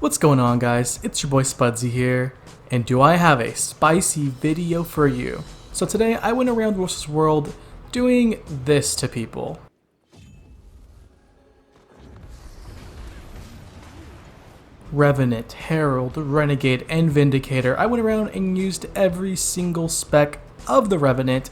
What's going on, guys? It's your boy Spudzie here, and do I have a spicy video for you. So today I went around the world doing this to people. Revenant, Herald, Renegade, and Vindicator. I went around and used every single spec of the Revenant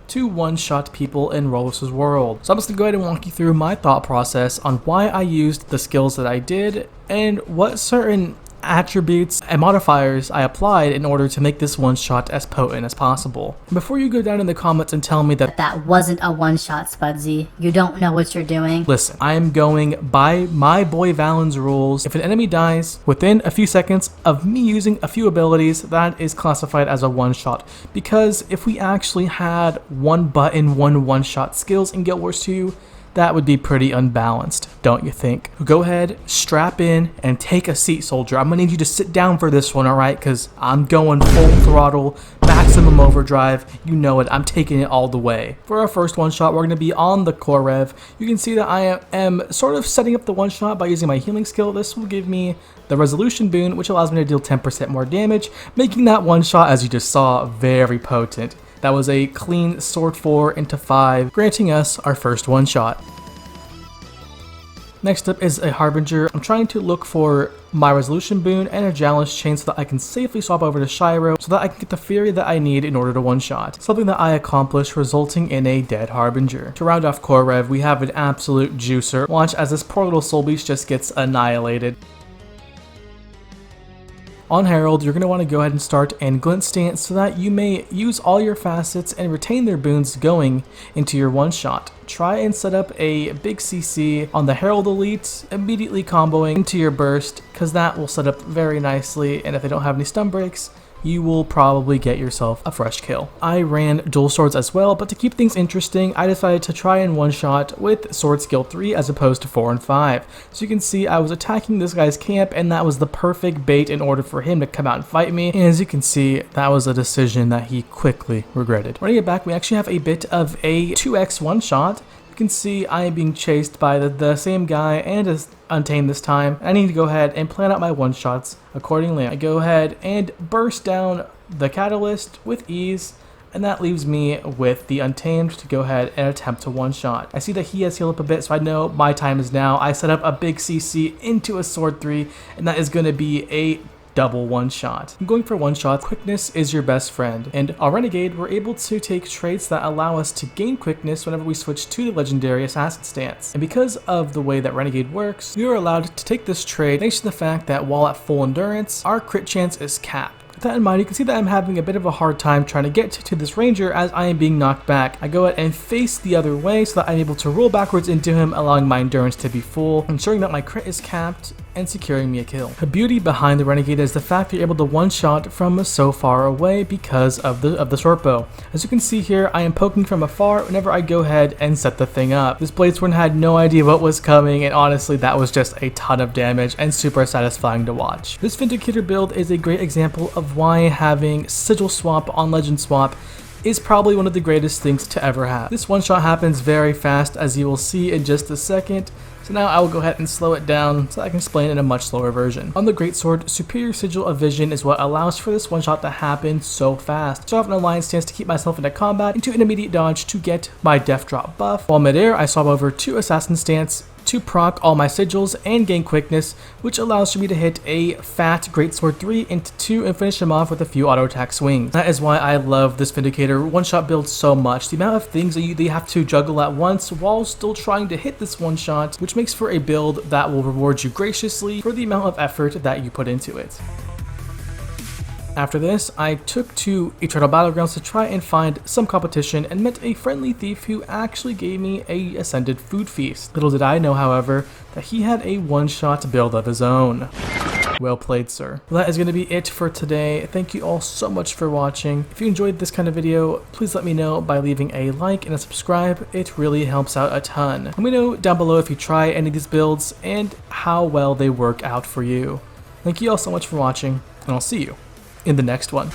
to one-shot people in Rolus' world. So I'm just going to go ahead and walk you through my thought process on why I used the skills that I did and what certain attributes and modifiers I applied in order to make this one-shot as potent as possible. And before you go down in the comments and tell me that wasn't a one-shot, Spudzie, you don't know what you're doing. Listen, I am going by my boy Valen's rules. If an enemy dies within a few seconds of me using a few abilities, that is classified as a one-shot. Because if we actually had one button, one-shot skills in Guild Wars 2, that would be pretty unbalanced, don't you think? Go ahead, strap in, and take a seat, soldier. I'm gonna need you to sit down for this one, alright? Because I'm going full throttle, maximum overdrive. You know it, I'm taking it all the way. For our first one-shot, we're gonna be on the core rev. You can see that I am sort of setting up the one-shot by using my healing skill. This will give me the resolution boon, which allows me to deal 10% more damage, making that one-shot, as you just saw, very potent. That was a clean sword 4 into 5, granting us our first one-shot. Next up is a Harbinger. I'm trying to look for my resolution boon and a challenge chain so that I can safely swap over to Shiro so that I can get the fury that I need in order to one-shot. Something that I accomplished, resulting in a dead Harbinger. To round off core rev, we have an absolute juicer. Watch as this poor little soul beast just gets annihilated. On Herald, you're going to want to go ahead and start in glint stance so that you may use all your facets and retain their boons going into your one-shot. Try and set up a big CC on the Herald Elite, immediately comboing into your burst, because that will set up very nicely, and if they don't have any stun breaks, you will probably get yourself a fresh kill. I ran dual swords as well, but to keep things interesting, I decided to try and one-shot with sword skill 3 as opposed to 4 and 5. So you can see I was attacking this guy's camp, and that was the perfect bait in order for him to come out and fight me. And as you can see, that was a decision that he quickly regretted. Running it back, we actually have a bit of a 2x one-shot. You can see I am being chased by the same guy and is untamed this time. I need to go ahead and plan out my one-shots accordingly. I go ahead and burst down the catalyst with ease, and that leaves me with the untamed to go ahead and attempt to one-shot. I see that he has healed up a bit, so I know my time is now. I set up a big CC into a sword 3, and that is going to be a double one-shot. I'm going for one-shot. Quickness is your best friend, and on Renegade we're able to take traits that allow us to gain quickness whenever we switch to the legendary assassin stance. And because of the way that Renegade works, we are allowed to take this trait thanks to the fact that while at full endurance, our crit chance is capped. With that in mind, you can see that I'm having a bit of a hard time trying to get to this ranger as I am being knocked back. I go ahead and face the other way so that I'm able to roll backwards into him, allowing my endurance to be full, ensuring that my crit is capped and securing me a kill. The beauty behind the Renegade is the fact that you're able to one-shot from so far away because of the short bow. As you can see here, I am poking from afar whenever I go ahead and set the thing up. This Bladesworn had no idea what was coming, and honestly that was just a ton of damage and super satisfying to watch. This Vindicator build is a great example of why having sigil swap on legend swap is probably one of the greatest things to ever have. This one shot happens very fast, as you will see in just a second. So now I will go ahead and slow it down so I can explain it in a much slower version. On the Greatsword, Superior Sigil of Vision is what allows for this one shot to happen so fast. So I have an alliance stance to keep myself into combat, into an immediate dodge to get my Death Drop buff. While midair, I swap over to Assassin Stance to proc all my sigils and gain quickness, which allows for me to hit a fat Greatsword 3 into 2 and finish him off with a few auto attack swings. That is why I love this Vindicator one-shot build so much. The amount of things that they have to juggle at once while still trying to hit this one-shot, which makes for a build that will reward you graciously for the amount of effort that you put into it. After this, I took to Eternal Battlegrounds to try and find some competition and met a friendly thief who actually gave me a Ascended Food Feast. Little did I know, however, that he had a one-shot build of his own. Well played, sir. Well, that is going to be it for today. Thank you all so much for watching. If you enjoyed this kind of video, please let me know by leaving a like and a subscribe. It really helps out a ton. Let me know down below if you try any of these builds and how well they work out for you. Thank you all so much for watching, and I'll see you in the next one.